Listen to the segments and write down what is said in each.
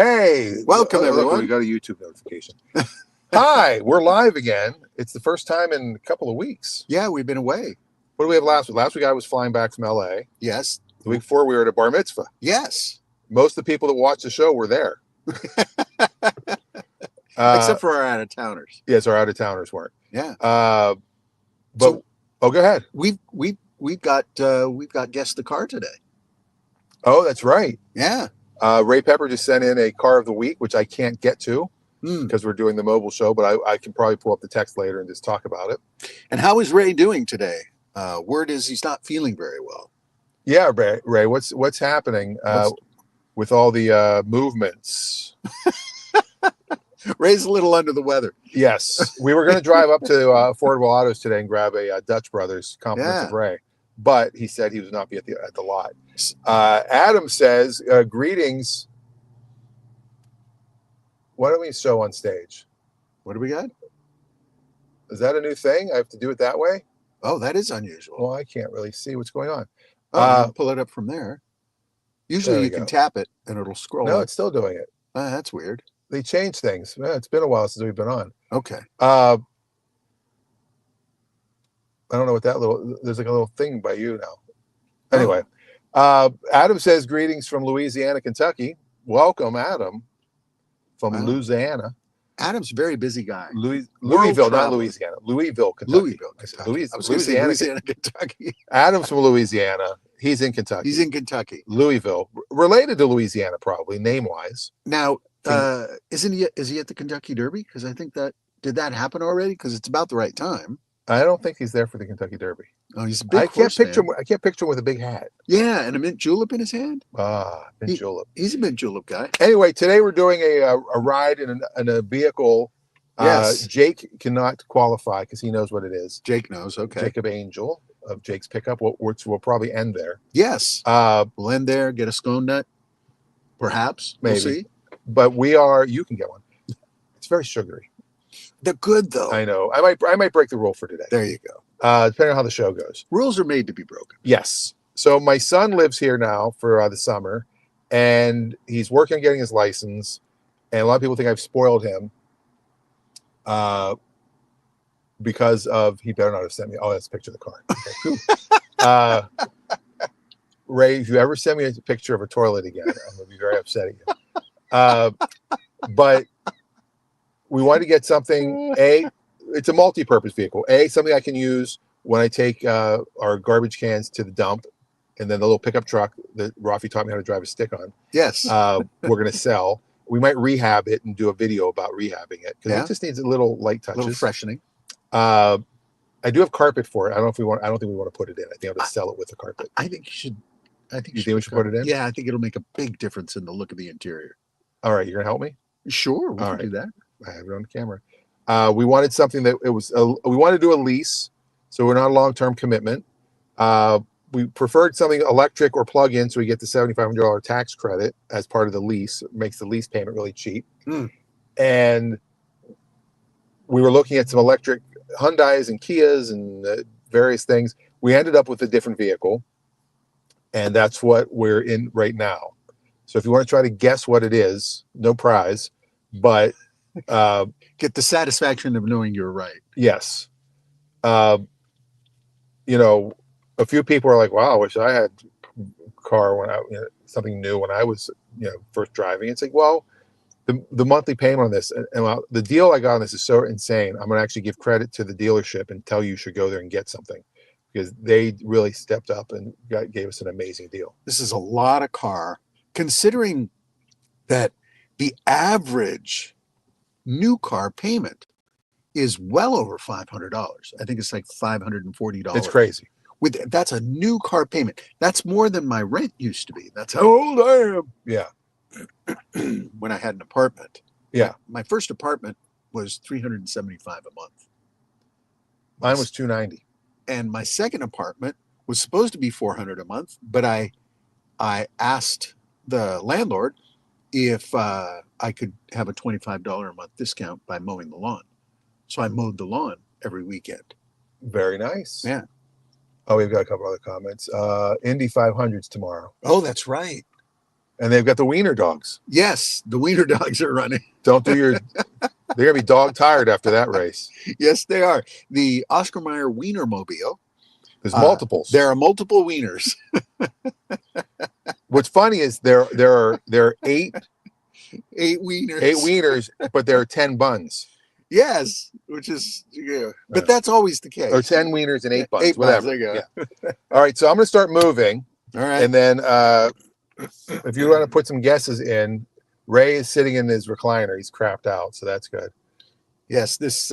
Hey, welcome everyone. We got a YouTube notification. Hi, we're live again. It's the first time in a couple of weeks. Yeah, we've been away. What do we have last week? Last week I was flying back from LA. Yes. The week before we were at a bar mitzvah. Yes. Most of the people that watch the show were there. Except for our out-of-towners. Yes, our out-of-towners weren't. Yeah. Go ahead. We've got Guess the Car today. Oh, that's right. Yeah. Ray Pepper just sent in a car of the week, which I can't get to because we're doing the mobile show, but I can probably pull up the text later and just talk about it. And how is Ray doing today? Word is he's not feeling very well. Yeah, Ray, what's happening with all the movements? Ray's a little under the weather. Yes, we were going to drive up to Affordable Autos today and grab a Dutch Brothers compliments of Ray, but he said he was not be at the lot. Adam says, greetings. Why don't we show on stage? What do we got? Is that a new thing? I have to do it that way? Oh, that is unusual. Well, I can't really see what's going on. Pull it up from there. Usually you can tap it and it'll scroll. No, it's still doing it. That's weird. They changed things. It's been a while since we've been on. Okay. I don't know what that there's like a little thing by you now. Anyway, Adam says, greetings from Louisiana, Kentucky. Welcome, Adam, from Louisiana. Adam's a very busy guy. Louisville, not Louisiana. Louisville, Kentucky. Louisville, Kentucky. I was going to say Louisiana, Kentucky. Adam's from Louisiana. He's in Kentucky. He's in Kentucky. Louisville, related to Louisiana, probably name-wise. Now, is he at the Kentucky Derby? Because I think did that happen already? Because it's about the right time. I don't think he's there for the Kentucky Derby. Oh, he's a big I can't picture him with a big hat. Yeah, and a mint julep in his hand. Mint julep. He's a mint julep guy. Anyway, today we're doing a ride in a vehicle. Yes. Jake cannot qualify because he knows what it is. Jake knows. Okay. Jacob Angel of Jake's Pickup, which will probably end there. Yes. We'll end there. Get a scone nut. Perhaps. Maybe. We'll see. But you can get one. It's very sugary. They're good though. I know. I might break the rule for today. There you go. Depending on how the show goes. Rules are made to be broken. Yes. So my son lives here now for the summer, and he's working on getting his license. And a lot of people think I've spoiled him because he better not have sent me. Oh, that's a picture of the car. Okay. Ray, if you ever send me a picture of a toilet again, I'm going to be very upset at you. But we want to get something, it's a multi-purpose vehicle. Something I can use when I take our garbage cans to the dump, and then the little pickup truck that Raffi taught me how to drive a stick on. Yes. We're going to sell. We might rehab it and do a video about rehabbing it because it just needs a little light touches. A little freshening. I do have carpet for it. I don't think we want to put it in. I think I'll just sell it with the carpet. I think you should. You think we should put it in? Yeah, I think it'll make a big difference in the look of the interior. All right, you're going to help me? Sure, we can do that. I have it on the camera. We wanted something that we wanted to do a lease, so we're not a long-term commitment. We preferred something electric or plug-in, so we get the $7,500 tax credit as part of the lease. It makes the lease payment really cheap. And we were looking at some electric Hyundais and Kias and various things. We ended up with a different vehicle, and that's what we're in right now. So if you want to try to guess what it is, no prize, but get the satisfaction of knowing you're right. Yes. A few people are like, wow, I wish I had a car when something new when I was first driving. It's like, well, the monthly payment on this and the deal I got on this is so insane. I'm going to actually give credit to the dealership and tell you should go there and get something because they really stepped up and gave us an amazing deal. This is a lot of car considering that the average new car payment is well over $500. I think it's like $540. It's crazy. That's a new car payment. That's more than my rent used to be. That's how old I am. Yeah. When I had an apartment. Yeah. My first apartment was $375 a month. Mine was $290. And my second apartment was supposed to be $400 a month, but I asked the landlord if I could have a $25 a month discount by mowing the lawn. So I mowed the lawn every weekend. Very nice. Yeah. Oh, we've got a couple other comments. Indy 500s tomorrow. Oh, that's right. And they've got the wiener dogs. Yes, the wiener dogs are running. Don't do your. They're gonna be dog tired after that race. Yes, they are. The Oscar Mayer Wienermobile. There's multiples. There are multiple wieners. What's funny is there are eight wieners, but there are 10 buns. Yes, which is but that's always the case. Or 10 wieners and 8 buns, 8 whatever. Buns, there you go. Yeah. All right, so I'm gonna start moving. All right. And then if you want to put some guesses in, Ray is sitting in his recliner. He's crapped out, so that's good. Yes, this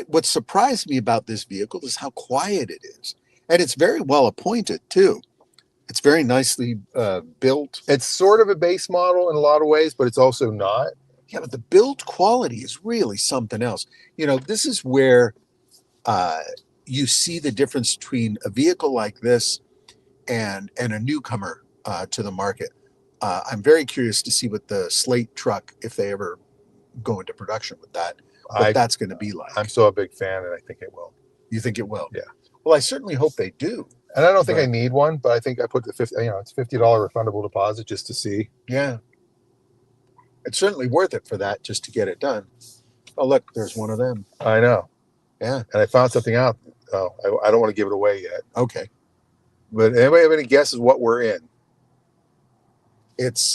what surprised me about this vehicle is how quiet it is. And it's very well appointed too. It's very nicely built. It's sort of a base model in a lot of ways, but it's also not. Yeah, but the build quality is really something else. You know, this is where you see the difference between a vehicle like this and a newcomer to the market. I'm very curious to see what the Slate truck, if they ever go into production with that, what that's going to be like. I'm still a big fan, and I think it will. You think it will? Yeah. Well, I certainly hope they do. And I don't think I need one, but I think I put the it's $50 refundable deposit just to see. Yeah. It's certainly worth it for that, just to get it done. Oh, look, there's one of them. I know. Yeah. And I found something out. Oh, I don't want to give it away yet. Okay. But anybody have any guesses what we're in? It's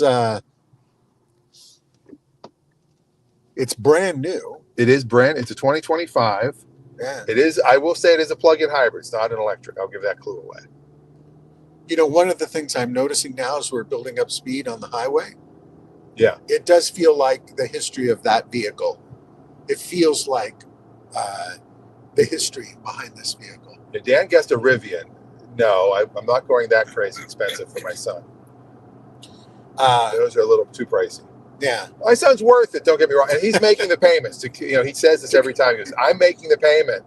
brand new. It is brand. It's a 2025. Yeah. It is. I will say it is a plug-in hybrid. It's not an electric. I'll give that clue away. You know, one of the things I'm noticing now as we're building up speed on the highway. Yeah. It does feel like the history of that vehicle. It feels like the history behind this vehicle. Yeah, Dan guessed a Rivian. No, I'm not going that crazy expensive for my son. Those are a little too pricey. Yeah. My son's worth it, don't get me wrong. And he's making the payments. He says this every time. He goes, I'm making the payment.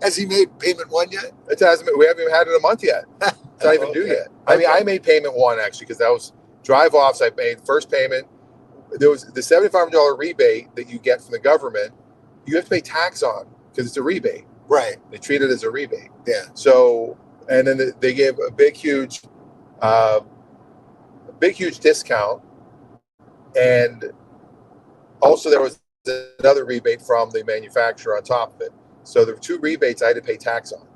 Has he made payment one yet? We haven't even had it a month yet. It's not even due yet. I mean, I made payment one, actually, because that was drive-offs. I made first payment. There was the $7,500 rebate that you get from the government. You have to pay tax on because it's a rebate. Right. They treat it as a rebate. Yeah. So, and then they gave a big, huge discount. And also there was another rebate from the manufacturer on top of it. So there were two rebates I had to pay tax on.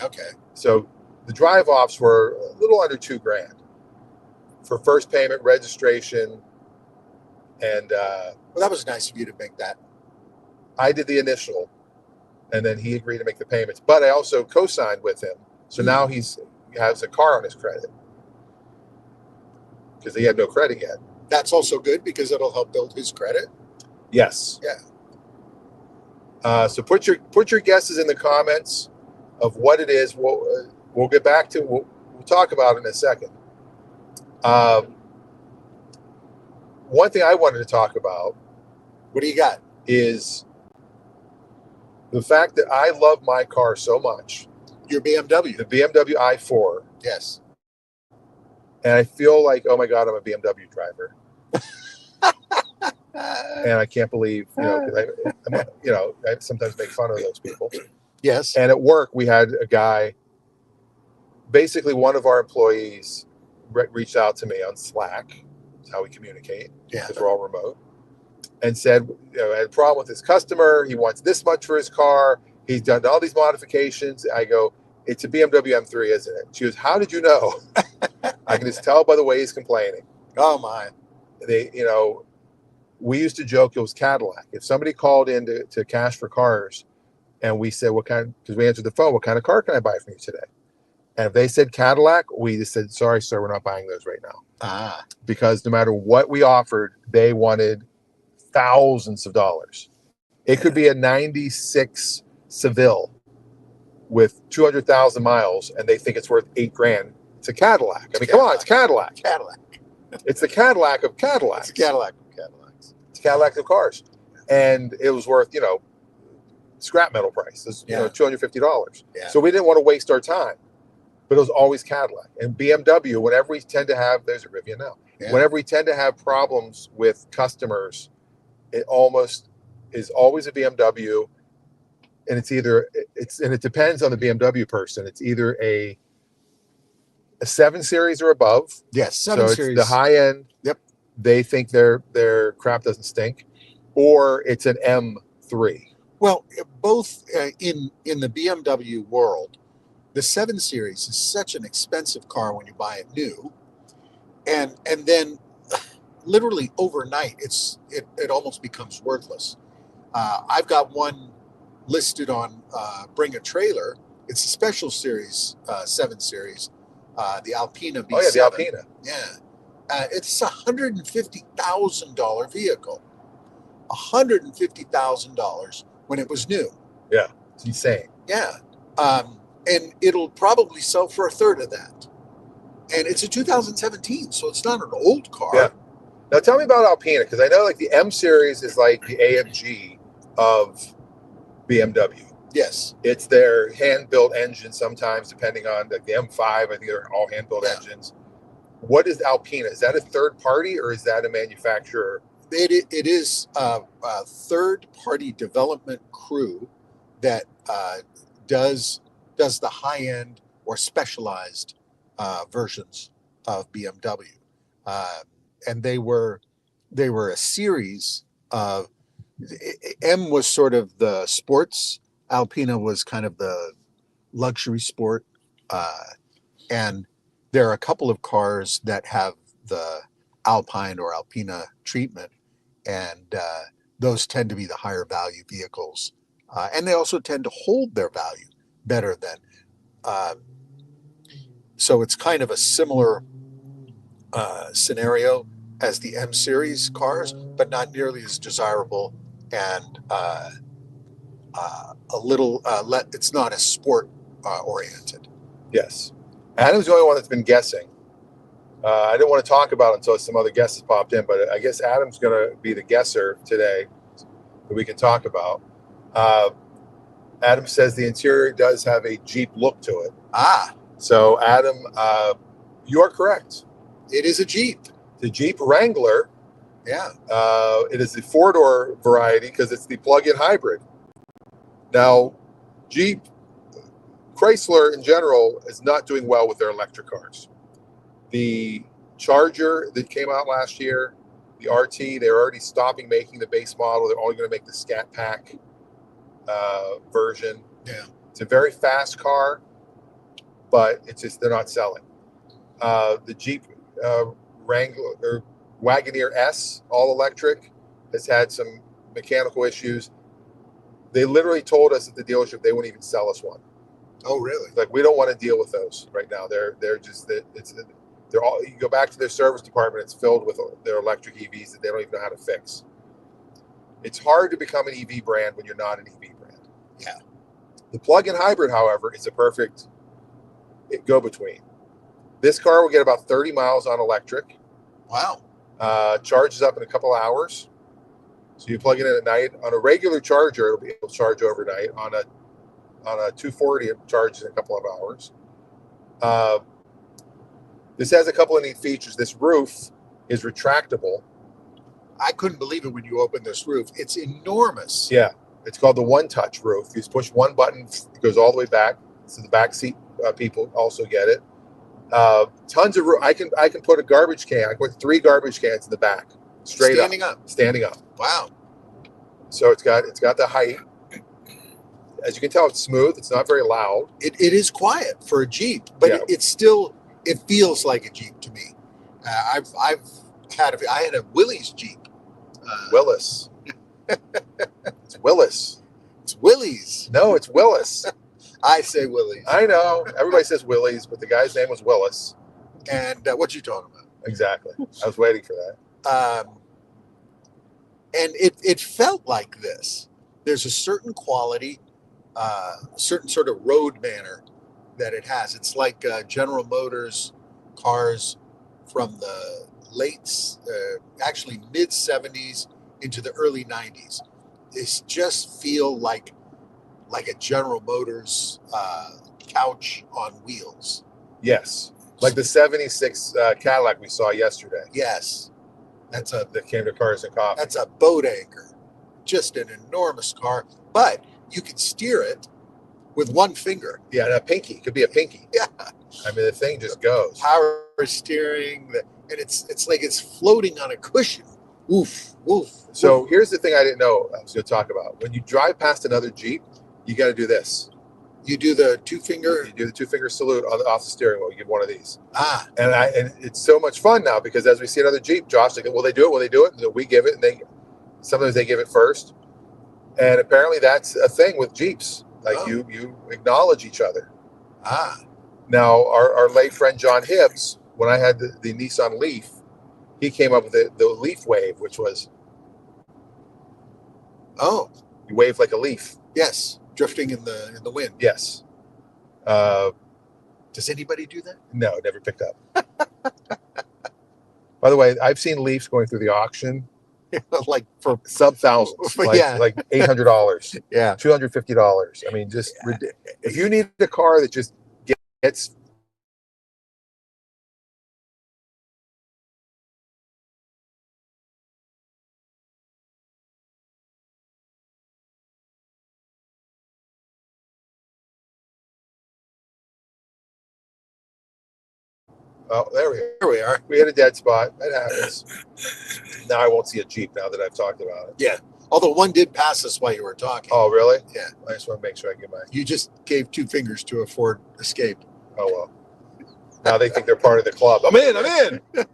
Okay. So the drive-offs were a little under $2,000 for first payment, registration, and well, that was nice of you to make that. I did the initial, and then he agreed to make the payments. But I also co-signed with him, so now he has a car on his credit because he had no credit yet. That's also good because it'll help build his credit. Yes. Yeah. So put your guesses in the comments of what it is. We'll get back to we'll talk about it in a second. One thing I wanted to talk about. What do you got? Is the fact that I love my car so much. Your BMW. The BMW i4. Yes. And I feel like, oh my God, I'm a BMW driver. And I can't believe, because I sometimes make fun of those people. Yes. And at work, we had a guy, basically one of our employees reached out to me on Slack. That's how we communicate, because we're all remote, and said, I had a problem with his customer. He wants this much for his car. He's done all these modifications. I go, it's a BMW M3, isn't it? She goes, how did you know? I can just tell by the way he's complaining. Oh my. We used to joke it was Cadillac. If somebody called in to cash for cars and we said, because we answered the phone, what kind of car can I buy from you today? And if they said Cadillac, we just said, sorry, sir, we're not buying those right now. Because no matter what we offered, they wanted thousands of dollars. It could be a 96 Seville with 200,000 miles, and they think it's worth $8,000. It's a Cadillac. I mean, come on, it's Cadillac. It's the Cadillac of Cadillacs. It's a Cadillac of Cadillacs. It's a Cadillac of cars. And it was worth, scrap metal price. It's, $250. Yeah. So we didn't want to waste our time. But it was always Cadillac. And BMW, whenever we tend to have, there's a Rivian now. Yeah. Whenever we tend to have problems with customers, it almost is always a BMW. And it depends on the BMW person. It's either a a 7 Series or above. Yes, So 7 it's Series. the high end. Yep. They think their crap doesn't stink, or it's an M3. Well, both in the BMW world, the 7 Series is such an expensive car when you buy it new, and then literally overnight it almost becomes worthless. I've got one listed on Bring a Trailer. It's a special series, 7 Series, the Alpina B7. Oh yeah, the Alpina. Yeah, it's a $150,000 vehicle. $150,000 when it was new. Yeah, it's insane. Yeah, and it'll probably sell for a third of that. And it's a 2017, so it's not an old car. Yeah. Now tell me about Alpina, because I know like the M Series is like the AMG of BMW. Yes. It's their hand-built engine sometimes, depending on like the M5. I think they're all hand-built engines. What is Alpina? Is that a third party or is that a manufacturer? It is a third-party development crew that does the high-end or specialized versions of BMW, and they were a series of. M was sort of the sports. Alpina was kind of the luxury sport, and there are a couple of cars that have the Alpine or Alpina treatment, and those tend to be the higher value vehicles, and they also tend to hold their value better than. So it's kind of a similar scenario as the M Series cars, but not nearly as desirable and a little. It's not as sport oriented. Yes. Adam's the only one that's been guessing. I didn't want to talk about it until some other guests popped in, but I guess Adam's going to be the guesser today that we can talk about. Adam says the interior does have a Jeep look to it. So Adam, you are correct. It is a Jeep. The Jeep Wrangler. Yeah. It is the 4-door variety because it's the plug-in hybrid. Now, Jeep, Chrysler in general is not doing well with their electric cars. The Charger that came out last year, the RT, they're already stopping making the base model. They're only going to make the Scat Pack version. Yeah. It's a very fast car, but it's just they're not selling. The Jeep Wrangler or Wagoneer S, all electric, has had some mechanical issues. They literally told us at the dealership they wouldn't even sell us one. Oh, really? Like, we don't want to deal with those right now. They're all. You go back to their service department; it's filled with their electric EVs that they don't even know how to fix. It's hard to become an EV brand when you're not an EV brand. Yeah. The plug-in hybrid, however, is a perfect go-between. This car will get about 30 miles on electric. Wow. Charges up in a couple hours. So you plug it in at night. On a regular charger, it'll be able to charge overnight. On a 240, it charges in a couple of hours. This has a couple of neat features. This roof is retractable. I couldn't believe it when you opened this roof. It's enormous. Yeah. It's called the one-touch roof. You just push one button, it goes all the way back. So the back seat people also get it. Tons of room. I can put a garbage can. I can put 3 garbage cans in the back, standing up. Wow. So it's got the height. As you can tell, it's smooth. It's not very loud. It is quiet for a Jeep, but Yeah. it's still. It feels like a Jeep to me. I had a Willys Jeep. Willis. It's Willis. It's Willys. No, it's Willis. I say Willys. I know. Everybody says Willys, but the guy's name was Willis. And what you talking about? Exactly. I was waiting for that. And it felt like this. There's a certain quality, certain sort of road manner that it has. It's like General Motors cars from the actually mid 70s into the early 90s. They just feel like a General Motors couch on wheels. Yes. Like the 76 Cadillac we saw yesterday. Yes. That came to Cars and Coffee. That's a boat anchor. Just an enormous car. But you can steer it with one finger. Yeah, and a pinky. It could be a pinky. Yeah. I mean, the thing just goes. Power steering, and it's like it's floating on a cushion. Oof, oof. So here's the thing I didn't know I was going to talk about. When you drive past another Jeep, you got to do this. You do the two-finger. You do the two-finger salute off the steering wheel. You give one of these. Ah. And it's so much fun now because as we see another Jeep, Josh, like, will they do it? Will they do it? And we give it, and sometimes they give it first. And apparently that's a thing with Jeeps. Like you acknowledge each other. Ah. Now our late friend John Hibbs, when I had the Nissan Leaf, he came up with the Leaf wave, which was you wave like a leaf. Yes, drifting in the wind. Yes. Does anybody do that? No, never picked up. By the way, I've seen Leafs going through the auction, like for sub thousands, like $800, yeah, $250. I mean, just if you need a car that just gets. Oh, there we are. We had a dead spot. That happens. Now I won't see a Jeep now that I've talked about it. Yeah. Although one did pass us while you were talking. Oh, really? Yeah. I just want to make sure I get mine. You just gave two fingers to a Ford Escape. Oh, well. Now they think they're part of the club. I'm in. You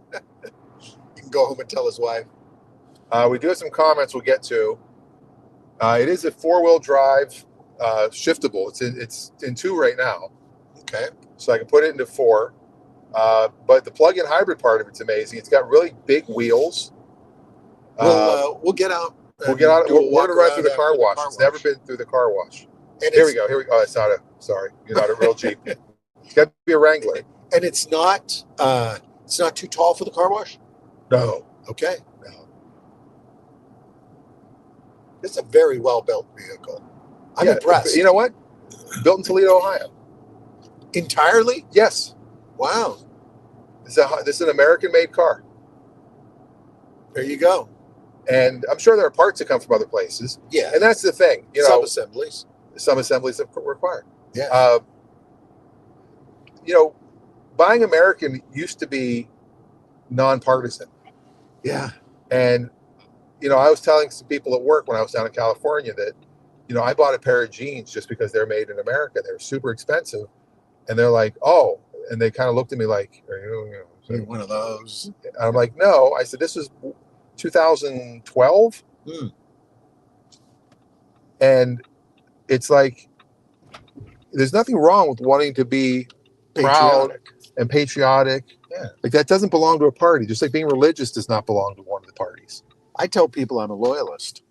can go home and tell his wife. We do have some comments we'll get to. It is a four-wheel drive, shiftable. It's in 2 right now. Okay. So I can put it into 4. But the plug-in hybrid part of it's amazing. It's got really big wheels. We'll get out. We're going to run through the car wash. It's never been through the car wash. And here we go. Oh, it's not sorry. You're not a real Jeep. It's got to be a Wrangler. And it's not too tall for the car wash? No. Okay. No. It's a very well-built vehicle. I'm impressed. You know what? Built in Toledo, Ohio. Entirely? Yes. Wow. This is an American-made car. There you go. And I'm sure there are parts that come from other places. Yeah. And that's the thing. Sub-assemblies. Some assemblies are required. Yeah. Buying American used to be nonpartisan. Yeah. And, I was telling some people at work when I was down in California that, I bought a pair of jeans just because they're made in America. They're super expensive. And they're like, oh, and they kind of looked at me like, are you one of those? And I'm like, no. I said, this was 2012. And it's like, there's nothing wrong with wanting to be proud and patriotic. Yeah. Like that doesn't belong to a party. Just like being religious does not belong to one of the parties. I tell people I'm a loyalist.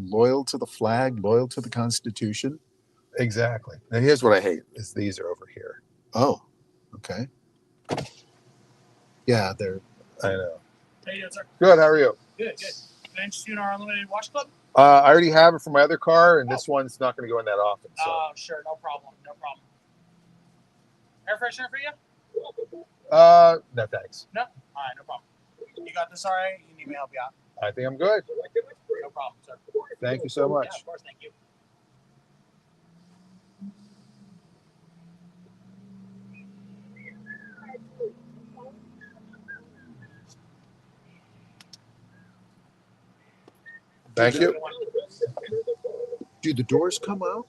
Loyal to the flag, loyal to the Constitution. Exactly. And here's what I hate is these are over here. Oh, okay. Yeah, they're. I know. How you doing, sir? Good. How are you? Good. Can I interest you in our unlimited wash club? I already have it for my other car, and this one's not going to go in that often. So. Sure. No problem. Air freshener for you? No, thanks. No? All right, no problem. You got this all right? You need me to help you out? I think I'm good. No problem, sir. Thank you so much. Yeah, of course. Thank you. Thank you. Do the doors come out?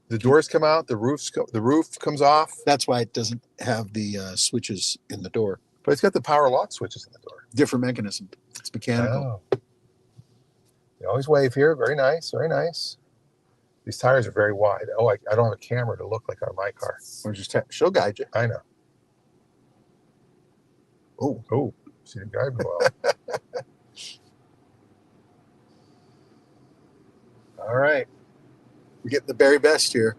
The doors come out. The roof comes off. That's why it doesn't have the switches in the door. But it's got the power lock switches in the door. Different mechanism. It's mechanical. Oh. You always wave here. Very nice. Very nice. These tires are very wide. Oh, I don't have a camera to look like on my car. Or just she'll guide you. I know. Oh, she didn't guide me well. All right. We're getting the very best here.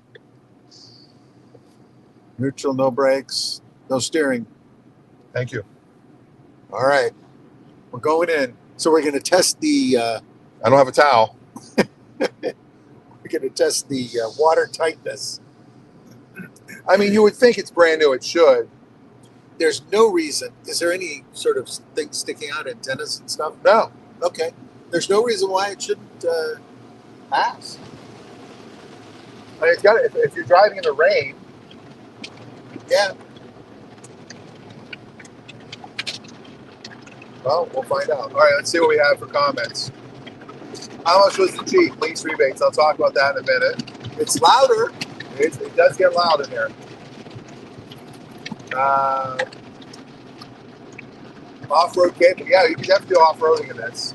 Neutral, no brakes, no steering. Thank you. All right. We're going in. So we're going to test the... I don't have a towel. We're going to test the water tightness. I mean, you would think it's brand new. It should. There's no reason. Is there any sort of thing sticking out, antennas and stuff? No. Okay. There's no reason why it shouldn't pass. I mean, it's got if you're driving in the rain. Yeah. Well, we'll find out. All right, let's see what we have for comments. How much was the cheap lease rebates? I'll talk about that in a minute. It's louder. It does get loud in there. Off-road kit, yeah, you can definitely do off-roading in this.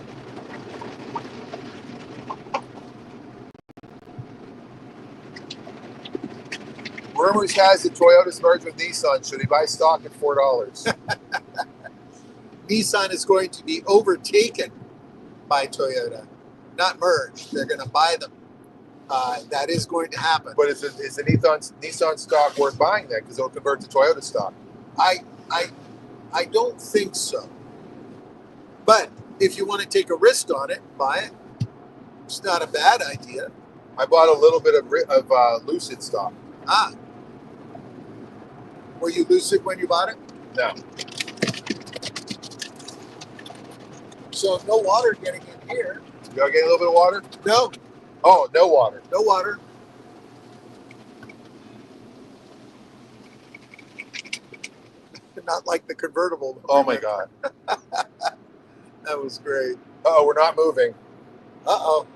Rumors has it Toyota's merged with Nissan. Should he buy stock at $4? Nissan is going to be overtaken by Toyota, not merged. They're going to buy them. That is going to happen. But is the Nissan stock worth buying then? Because it'll convert to Toyota stock. I don't think so. But if you want to take a risk on it, buy it. It's not a bad idea. I bought a little bit of Lucid stock. Ah. Were you lucid when you bought it? No. So no water getting in here. You gotta get a little bit of water? No. Oh, no water. No water. Not like the convertible. Oh my God. That was great. Uh-oh, we're not moving. Uh-oh.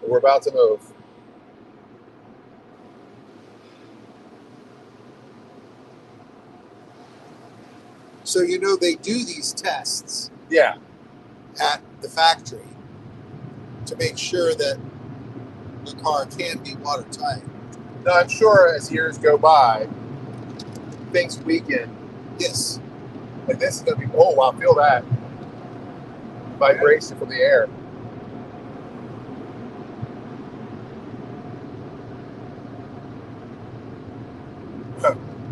We're about to move. So you know they do these tests Yeah. at the factory to make sure that the car can be watertight. Now, I'm sure as years go by, things weaken. Yes. And this is going to be, oh, wow, feel that vibration from the air.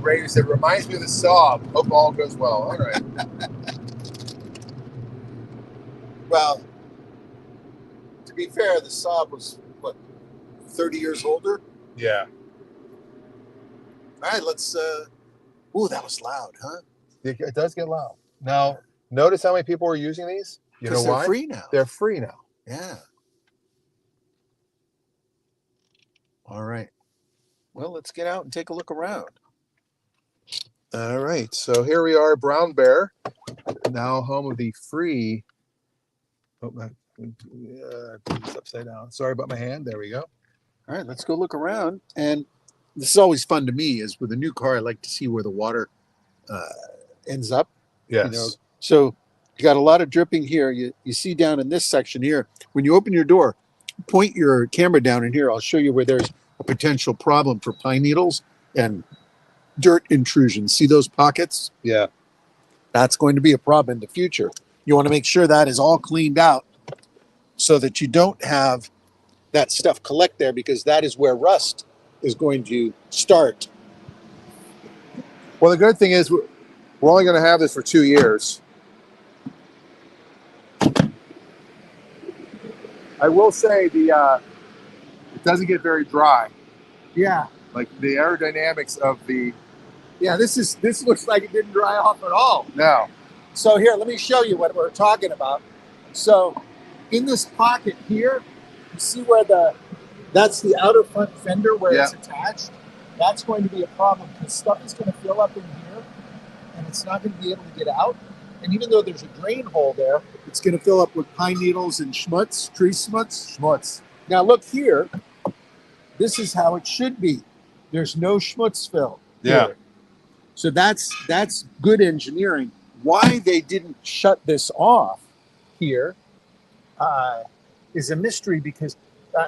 Ray said, reminds me of the Saab. Hope all goes well. All right. Well, to be fair, the Saab was, what, 30 years older? Yeah. All right, let's, ooh, that was loud, huh? It does get loud. Now, notice how many people are using these? You know Because they're why? free now. They're free now. Yeah. All right. Well, let's get out and take a look around. All right. So here we are, Brown Bear, now home of the free. Oh, it's upside down. Sorry about my hand. There we go. All right, let's go look around. And this is always fun to me, is with a new car, I like to see where the water ends up. Yes. You know, so you got a lot of dripping here. You see down in this section here, when you open your door, point your camera down in here. I'll show you where there's a potential problem for pine needles and dirt intrusion. See those pockets? Yeah. That's going to be a problem in the future. You want to make sure that is all cleaned out so that you don't have that stuff collect there, because that is where rust is going to start. Well, the good thing is we're only going to have this for 2 years. I will say it doesn't get very dry. Yeah. Like the aerodynamics of the. Yeah, this looks like it didn't dry off at all. No. So here, let me show you what we're talking about. So in this pocket here, you see where that's the outer front fender where it's attached. That's going to be a problem because stuff is going to fill up in here and it's not going to be able to get out. And even though there's a drain hole there, it's going to fill up with pine needles and schmutz, tree schmutz. Schmutz. Now look here. This is how it should be. There's no schmutz fill. Yeah. Here. So that's good engineering. Why they didn't shut this off here is a mystery, because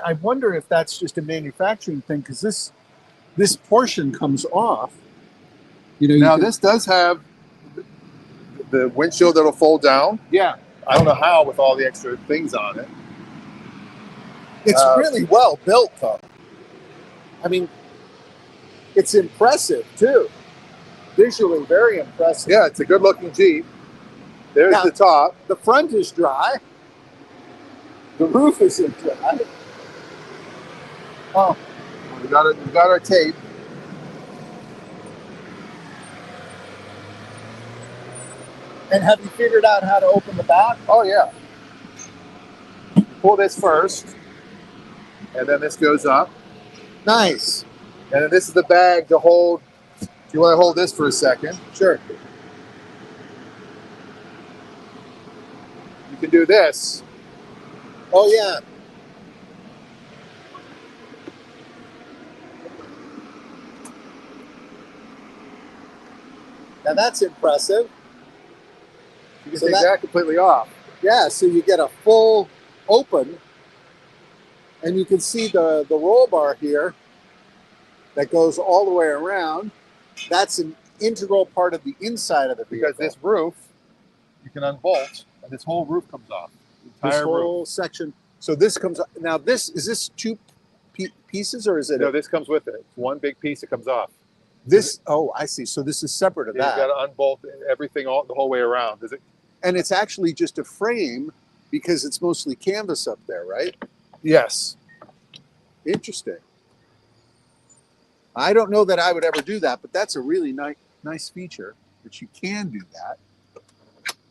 I wonder if that's just a manufacturing thing, because this portion comes off. You know. Now this does have the windshield that'll fold down. Yeah. I don't know how with all the extra things on it. It's really well built, though. I mean, it's impressive too. Visually very impressive. Yeah, it's a good looking Jeep. There's Now, the top. The front is dry. The roof isn't dry. Oh, We got our tape. and have you figured out how to open the back? Oh yeah. Pull this first, and then this goes up. Nice. And then this is the bag to hold. If you want to hold this for a second, Sure. you can do this. Oh, yeah. Now that's impressive. You can So take that- that completely off. Yeah, so you get a full open, and you can see the roll bar here that goes all the way around. That's an integral part of the inside of the vehicle. Because this roof, you can unbolt, and this whole roof comes off. The this entire whole roof. section. So this comes now. This is this two pieces, or is it No, this comes with it. It's one big piece that comes off. this? Oh, I see. So this is separate of You've that, got to unbolt everything all the whole way around. Does it? and it's actually just a frame because it's mostly canvas up there, right? Yes. Interesting. I don't know that I would ever do that, but that's a really nice feature that you can do that,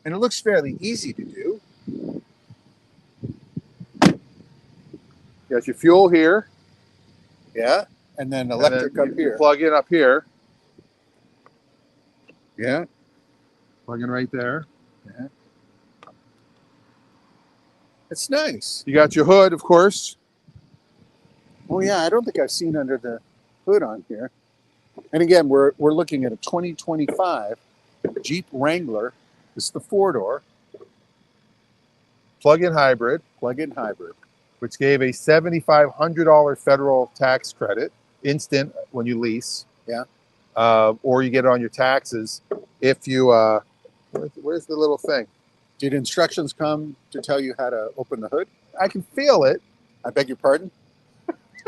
and it looks fairly easy to do. You got your fuel here. Yeah, and then and electric then up you here. plug in up here. Yeah, Plug in right there. yeah. It's nice. You got your hood, of course. Oh yeah, I don't think I've seen under the hood on here. And again, we're looking at a 2025 Jeep Wrangler. This is the 4-door Plug-in hybrid, plug-in hybrid. which gave a $7,500 federal tax credit, instant when you lease. Yeah. Or you get it on your taxes if you. Where's the little thing? Did instructions come to tell you how to open the hood? I can feel it. I beg your pardon?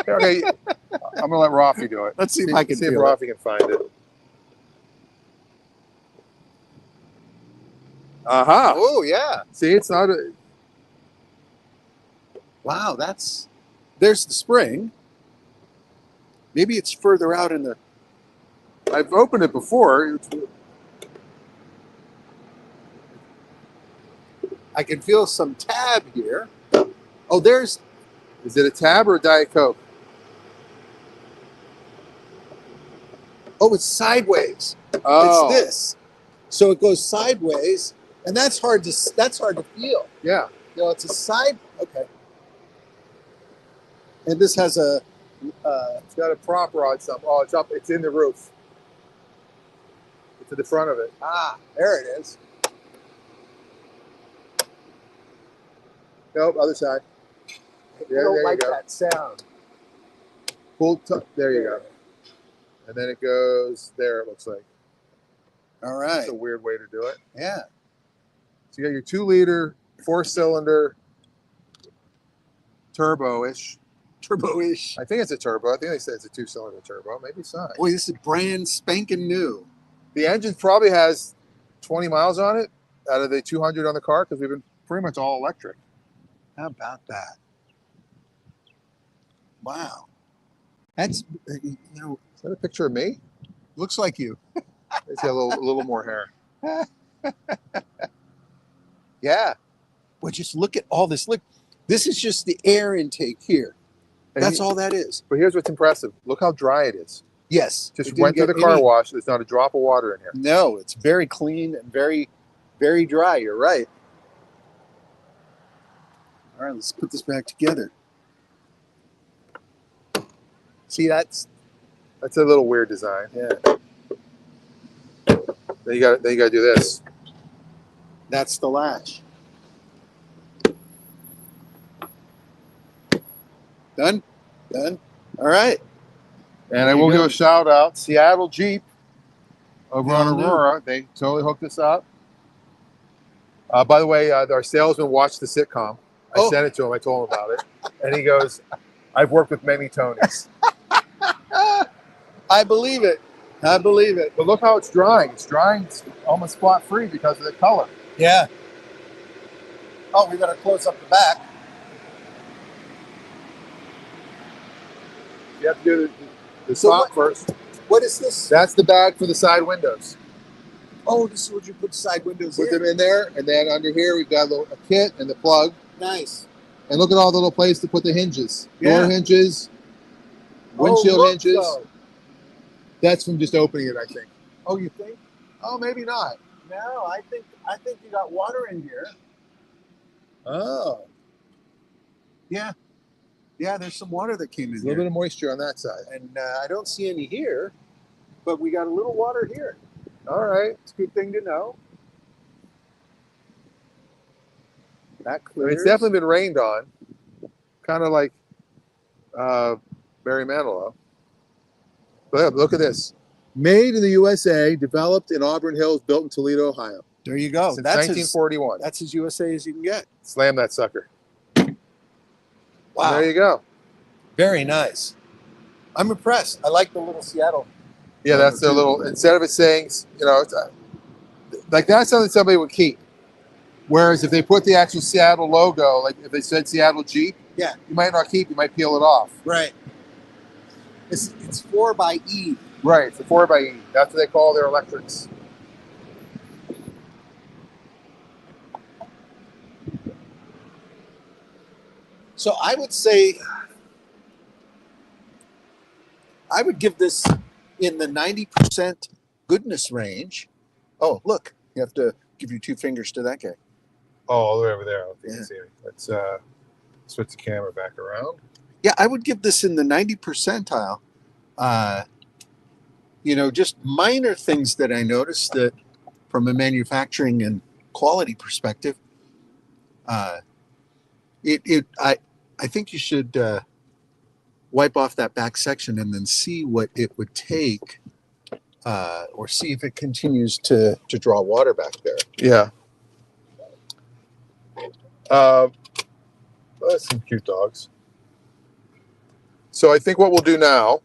Okay, I'm gonna let Raffi do it. Let's see if I can see if feel it. Raffi can find it. Aha! Oh yeah. See, it's not a. Wow, there's the spring. Maybe it's further out in the. I've opened it before. I can feel some tab here. Oh, there's. Is it a tab or a Diet Coke? Oh, it's sideways. Oh, It's this. So it goes sideways, and that's hard to feel. yeah. You know, it's a side. Okay. And this has a. It's got a prop rod. Oh, it's up. It's in the roof. It's at the front of it. There it is. Nope, other side. I Yeah, don't there you like go. that sound. There you go. And then it goes there. It looks like. All right. That's a weird way to do it. Yeah. So you got your 2-liter, 4-cylinder, turbo-ish. Turbo-ish. I think it's a turbo. I think they said it's a 2-cylinder turbo. Maybe it's not. Boy, this is brand spanking new. The engine probably has 20 miles on it out of the 200 on the car because we've been pretty much all electric. How about that? Wow. That's, you know, Is that a picture of me? looks like you. It's got a little more hair. Yeah. Well, just look at all this. Look, this is just the air intake here. And That's all that is. But here's what's impressive. Look how dry it is. Yes. Just it didn't went through the get car any- wash. There's not a drop of water in here. No, it's very clean and very, very dry. You're right. All right, let's put this back together. See, that's That's a little weird design. yeah. Then you got to do this. That's the latch. Done? Done? All right. And I There you will go. give a shout out, Seattle Jeep over on Oh, no. Aurora. They totally hooked us up. By the way, our salesman watched the sitcom. I Oh. sent it to him. I told him about it. And he goes, I've worked with many Tonys. I believe it. I believe it. But look how it's drying. It's drying almost spot free because of the color. Yeah. Oh, we better close up the back. You have to do the So top what- first. What is this? That's the bag for the side windows. Oh, this is what you put side windows Put in. them in there, and then under here we've got a kit and the plug. Nice. And look at all the little places to put the hinges. Yeah. Door hinges, windshield look, hinges. though. That's from just opening it, I think. Oh, you think? Oh, maybe not. No, I think you got water in here. Oh, Yeah, yeah. There's some water that came in a little here, bit of moisture on that side. and I don't see any here, but we got a little water here. All right. It's a good thing to know. That I mean, clears. it's definitely been rained on. Kind of like Barry Manilow. But yeah, look at this. Made in the USA, developed in Auburn Hills, built in Toledo, Ohio. There you go. Since That's 1941. that's as USA as you can get. Slam that sucker. Wow. And there you go. Very nice. I'm impressed. I like the little Seattle. Yeah, that's their little, instead of it saying, it's, like that's something somebody would keep. Whereas if they put the actual Seattle logo, like if they said Seattle Jeep, Yeah. you might not keep, you might peel it off. Right. It's 4xe. Right, it's a 4xe. That's what they call their electrics. So I would say I would give this in the 90% goodness range. Oh, look, you have to give your 2 fingers to that guy. Oh, all the way over there. I don't think Yeah. you see me. Let's switch the camera back around. Yeah, I would give this in the 90 percentile. Just minor things that I noticed that from a manufacturing and quality perspective, I think you should wipe off that back section and then see what it would take, or see if it continues to draw water back there. Yeah. That's some cute dogs. So I think what we'll do now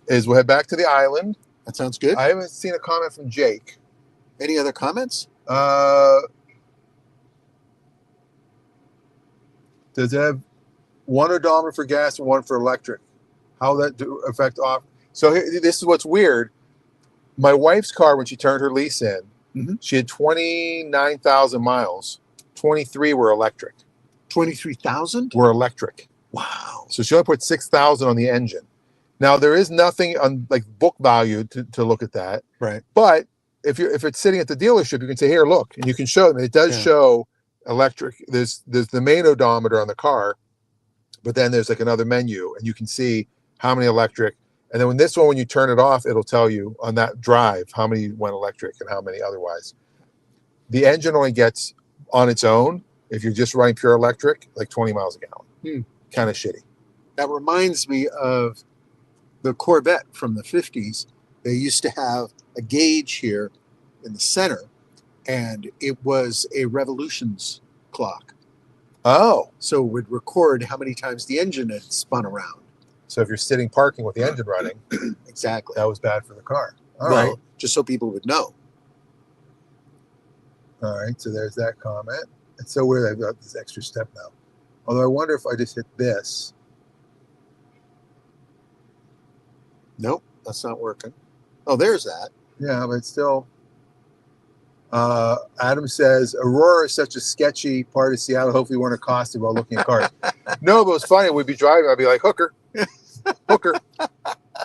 is we'll head back to the island. That sounds good. I haven't seen a comment from Jake. Any other comments? Does it have one odometer for gas and one for electric? How that affect off? So this is what's weird. My wife's car, when she turned her lease in, she had 29,000 miles. 23 were electric. 23,000? Were electric. Wow. So she only put 6,000 on the engine. Now there is nothing on like book value to look at that. Right. But if it's sitting at the dealership, you can say, here, look, and you can show them. It does show electric. There's the main odometer on the car, but then there's like another menu, and you can see how many electric. And then when you turn it off, it'll tell you on that drive how many went electric and how many otherwise. The engine only gets on its own, if you're just running pure electric, like 20 miles a gallon. Kind of shitty. That reminds me of the Corvette from the 50s. They used to have a gauge here in the center, and it was a revolutions clock. Oh. So it would record how many times the engine had spun around. So if you're sitting parking with the engine running, exactly, that was bad for the car. All right. right. Just so people would know. All right, so there's that comment. It's so weird I've got this extra step now. Although I wonder if I just hit this. Nope, that's not working. Oh, there's that. Yeah, but it's still. Adam says, Aurora is such a sketchy part of Seattle. Hopefully we weren't accosted while looking at cars. No, but it was funny. We'd be driving. I'd be like, hooker. Hooker.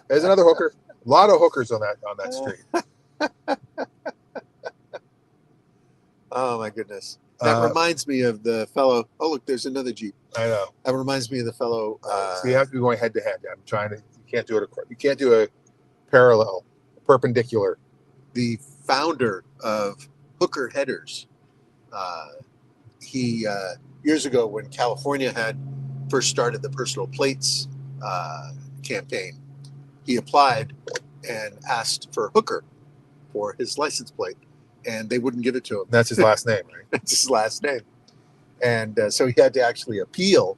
There's another hooker. A lot of hookers on that street. Oh, my goodness. That reminds me of the fellow. Oh, look, there's another Jeep. I know. That reminds me of the fellow. So you have to be going head to head. I'm trying to. You can't do it. You can't do a parallel, perpendicular. The founder of Hooker Headers. He years ago, when California had first started the personal plates campaign, he applied and asked for Hooker for his license plate, and they wouldn't give it to him. That's his last name, right? That's his last name. And so he had to actually appeal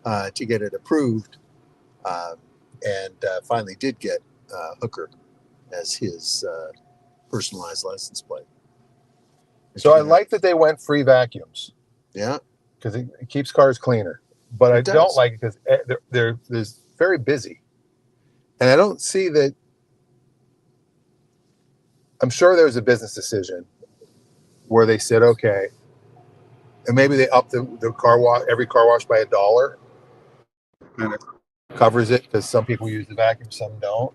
to get it approved, and finally did get Hooker as his personalized license plate. So I like that they went free vacuums. Yeah. Because it keeps cars cleaner. But I don't like it because they're very busy. And I don't see that. I'm sure there was a business decision where they said, okay, and maybe they upped the car wash, every car wash by $1. covers it because some people use the vacuum, some don't.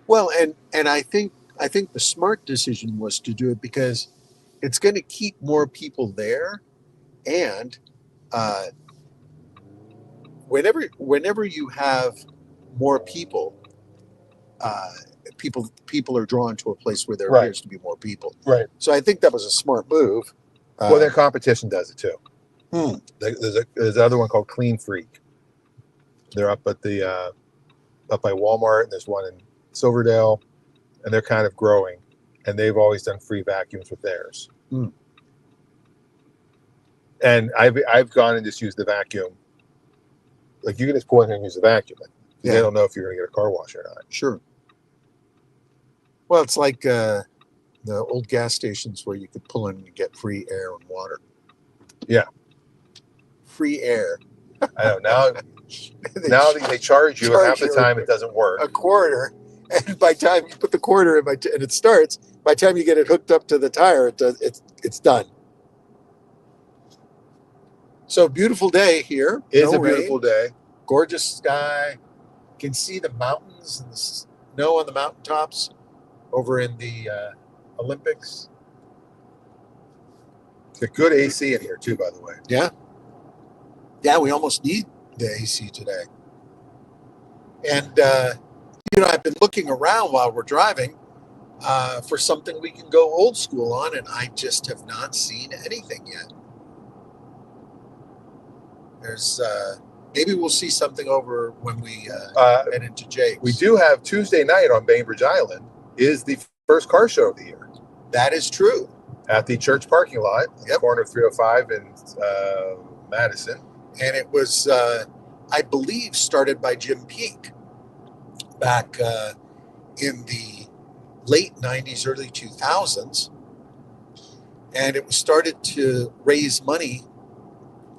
Well, and I think the smart decision was to do it because it's going to keep more people there, and uh, whenever you have more people, uh, people are drawn to a place where there Right. appears to be more people. Right. So I think that was a smart move. Well, their competition does it too. Hmm. There's another one called Clean Freak. They're up at the up by Walmart, and there's one in Silverdale, and they're kind of growing, and they've always done free vacuums with theirs. Hmm. And I've gone and just used the vacuum. Like, you can just pull in here and use the vacuum. Yeah. They don't know if you're going to get a car wash or not. Sure. Well, it's like the old gas stations where you could pull in and get free air and water. Yeah. Free air. I know. Now they charge you, and half the time it doesn't work. A quarter, and by the time you put the quarter in, and it starts, by the time you get it hooked up to the tire, it's done. So beautiful day here. It's a beautiful day. Gorgeous sky. Can see the mountains and the snow on the mountaintops over in the Olympics. It's a good AC in here too, by the way. Yeah, we almost need the AC today. And I've been looking around while we're driving for something we can go old school on, and I just have not seen anything yet. There's maybe we'll see something over when we head into Jake's. We do have Tuesday night on Bainbridge Island is the first car show of the year. That is true. At the church parking lot, corner of 305 and Madison. And it was, I believe, started by Jim Peake back in the late 90s, early 2000s. And it was started to raise money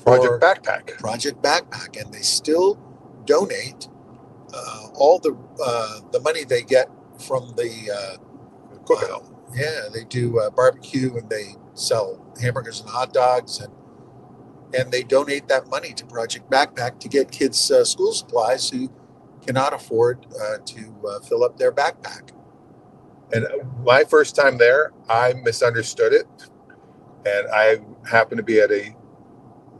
Project Backpack. And they still donate all the money they get from the cookout. Yeah, they do barbecue, and they sell hamburgers and hot dogs, and they donate that money to Project Backpack to get kids school supplies who cannot afford to fill up their backpack. And my first time there, I misunderstood it, and I happened to be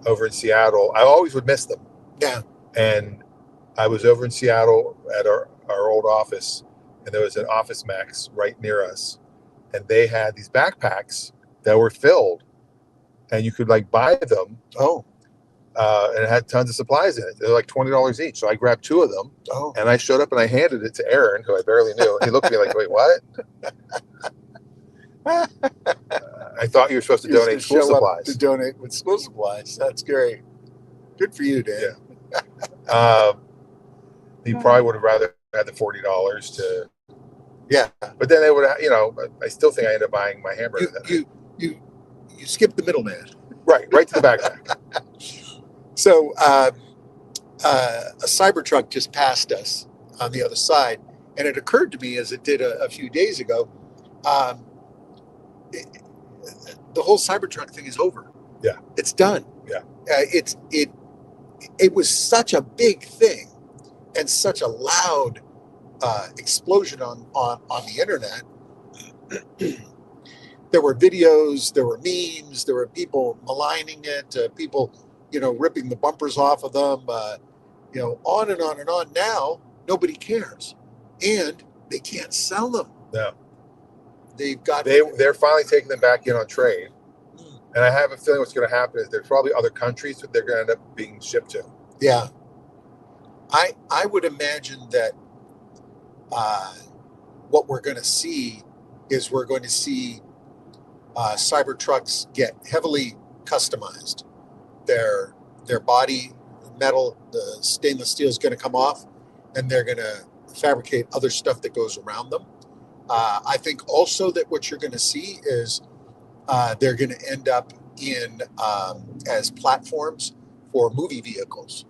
over in Seattle. I always would miss them. Yeah. And I was over in Seattle at our old office, and there was an Office Max right near us, and they had these backpacks that were filled, and you could buy them. Oh. And it had tons of supplies in it. They're like $20 each. So I grabbed 2 of them. Oh. And I showed up and I handed it to Aaron, who I barely knew. And he looked at me like, wait, what? I thought you were supposed to donate school supplies. To donate with school supplies. That's great. Good for you, Dan. Yeah. He probably would have rather had the $40 to. Yeah. But then they would have, I still think I ended up buying my hamburger. You skipped the middleman. Right to the backpack. So a Cybertruck just passed us on the other side, and it occurred to me, as it did a few days ago, the whole Cybertruck thing is over. Yeah, it's done. Yeah, it was such a big thing and such a loud explosion on the internet. There were videos, there were memes, there were people maligning it, people ripping the bumpers off of them, on and on and on. Now, nobody cares. And they can't sell them. No. They're finally taking them back in on trade. And I have a feeling what's going to happen is there's probably other countries that they're going to end up being shipped to. Yeah. I would imagine that what we're going to see is Cybertrucks get heavily customized. Their body metal, the stainless steel is going to come off, and they're going to fabricate other stuff that goes around them. I think also that what you're going to see is they're going to end up in as platforms for movie vehicles.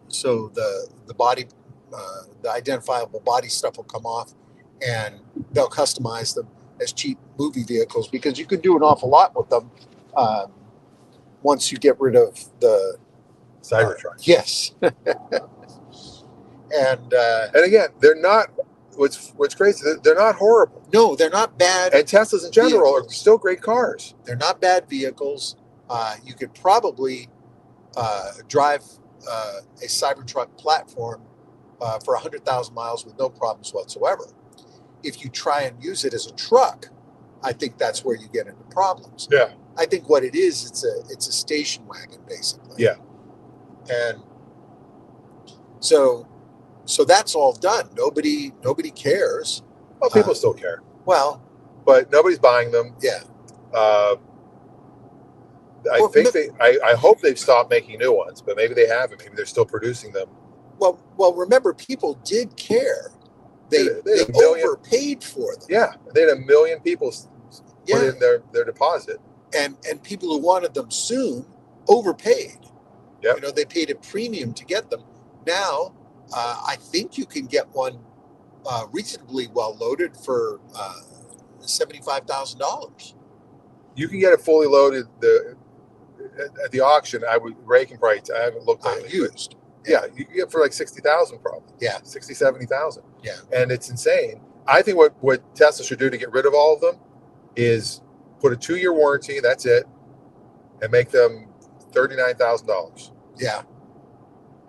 So the body, the identifiable body stuff will come off, and they'll customize them as cheap movie vehicles, because you can do an awful lot with them once you get rid of the Cybertruck. Yes. And again, they're not. What's crazy? They're not horrible. no, they're not bad. And Teslas in general vehicles. are still great cars. They're not bad vehicles. You could probably drive a Cybertruck platform for 100,000 miles with no problems whatsoever. If you try and use it as a truck, I think that's where you get into problems. Yeah. I think what it is, it's a station wagon basically. Yeah. And so that's all done. Nobody cares. Well, people still care, Well, but nobody's buying them. yeah. I hope they've stopped making new ones, but maybe they haven't. Maybe they're still producing them. Well, remember, people did care. They overpaid for them. Yeah, they had 1 million people put in their deposit. And people who wanted them soon overpaid. Yep. You know, they paid a premium to get them. Now, I think you can get one reasonably well loaded for $75,000. You can get it fully loaded at the auction. I would raking price. I haven't looked at it. Used. Yeah, you can get for like 60,000 probably. Yeah. 60, 70,000. Yeah. And it's insane. I think what Tesla should do to get rid of all of them is put a 2-year warranty, that's it, and make them $39,000. Yeah.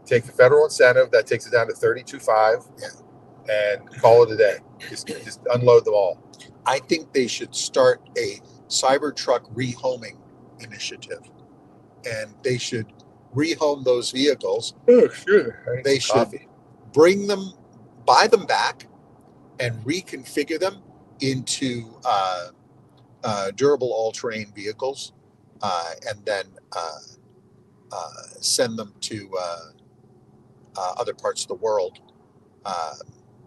Take the federal incentive, that takes it down to $32,500. Yeah. And call it a day. Just unload them all. I think they should start a Cybertruck rehoming initiative. And they should rehome those vehicles. Oh, sure. They should buy them back and reconfigure them into durable all-terrain vehicles, and then send them to other parts of the world,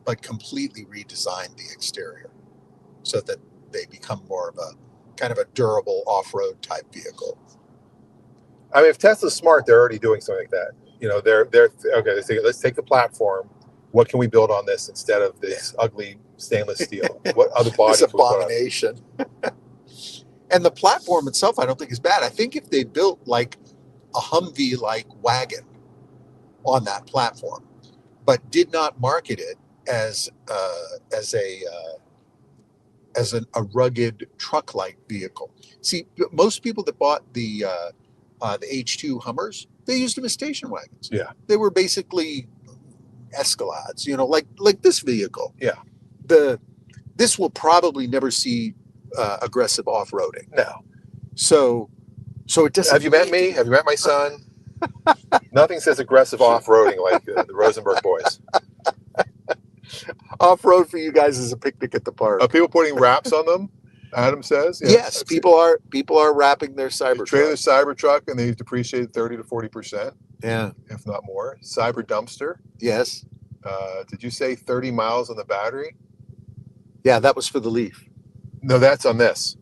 but completely redesign the exterior so that they become more of a kind of a durable off-road type vehicle. I mean, if Tesla's smart, they're already doing something like that. You know, they're okay. They say, let's take the platform. What can we build on this instead of this ugly stainless steel? What other bodies? This abomination. And the platform itself, I don't think is bad. I think if they built like a Humvee-like wagon on that platform, but did not market it as a rugged truck-like vehicle. See, most people that bought the H2 Hummers, they used them as station wagons. Yeah, they were basically Escalades, you know, like this vehicle. Yeah, this will probably never see aggressive off-roading. No. So it doesn't. Have you met me? Have you met my son? Nothing says aggressive off-roading like the Rosenberg boys. Off-road for you guys is a picnic at the park. Are people putting wraps on them? Adam says. Yes, people are wrapping their Cybertruck. Trailer Cybertruck, and they've depreciated 30 to 40%. Yeah, if not more. Cyber dumpster. Yes. Did you say 30 miles on the battery? Yeah, that was for the Leaf. No, that's on this.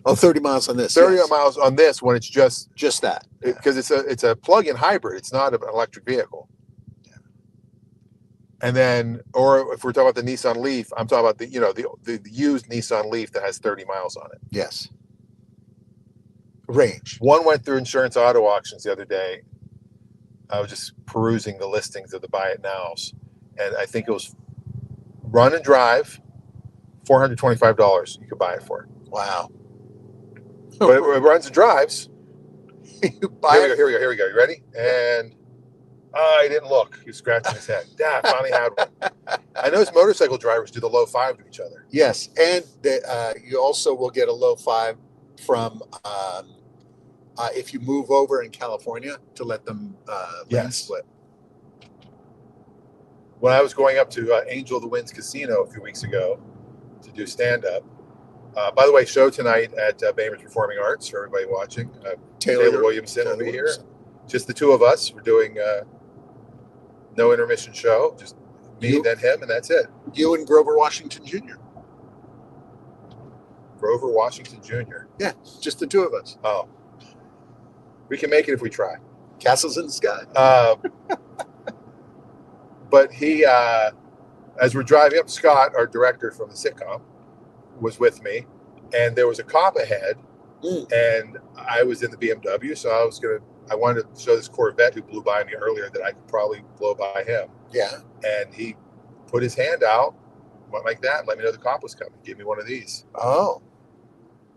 Oh, 30 miles on this. 30 miles on this when it's just that. Because it's a plug-in hybrid. It's not an electric vehicle. Yeah. And then, or if we're talking about the Nissan Leaf, I'm talking about the used Nissan Leaf that has 30 miles on it. Yes. Range. One went through Insurance Auto Auctions the other day. I was just perusing the listings of the buy it nows, and I think it was run and drive, $425 you could buy it for. Wow. But it runs and drives. You buy Here we go. You ready? And I didn't look. He's scratching his head. Yeah, I finally had one. I noticed motorcycle drivers do the low five to each other. Yes, and you also will get a low five from if you move over in California to let them lane split. When I was going up to Angel of the Winds Casino a few weeks ago to do stand-up, by the way, show tonight at Bainbridge Performing Arts for everybody watching. Taylor Williamson will be here. Just the two of us. We're doing no intermission show. Just me, then him, and that's it. You and Grover Washington Jr. Grover Washington Jr. Yeah, just the two of us. Oh. We can make it if we try. Castles in the sky. But he, as we're driving up, Scott, our director from the sitcom, was with me, and there was a cop ahead, and I was in the BMW, so I was going to I wanted to show this Corvette who blew by me earlier that I could probably blow by him. Yeah. And he put his hand out, went like that, let me know the cop was coming, gave me one of these. Oh.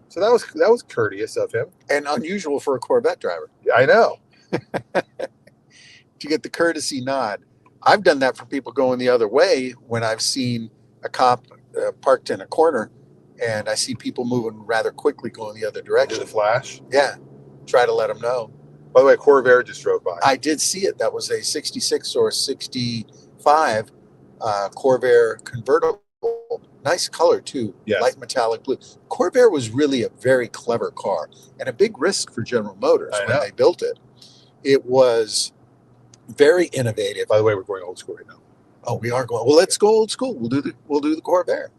So that was courteous of him. And unusual for a Corvette driver. Yeah, I know. To get the courtesy nod. I've done that for people going the other way when I've seen a cop parked in a corner and I see people moving rather quickly going the other Do direction. the flash. Yeah. Try to let them know. By the way, Corvair just drove by. I did see it. That was a 66 or 65 Corvair convertible. Nice color, too. Yes. Light metallic blue. Corvair was really a very clever car and a big risk for General Motors I when know. they built it. It was very innovative. By the way, we're going old school right now. Oh, we are going. Well, let's go old school. We'll do the Corvair.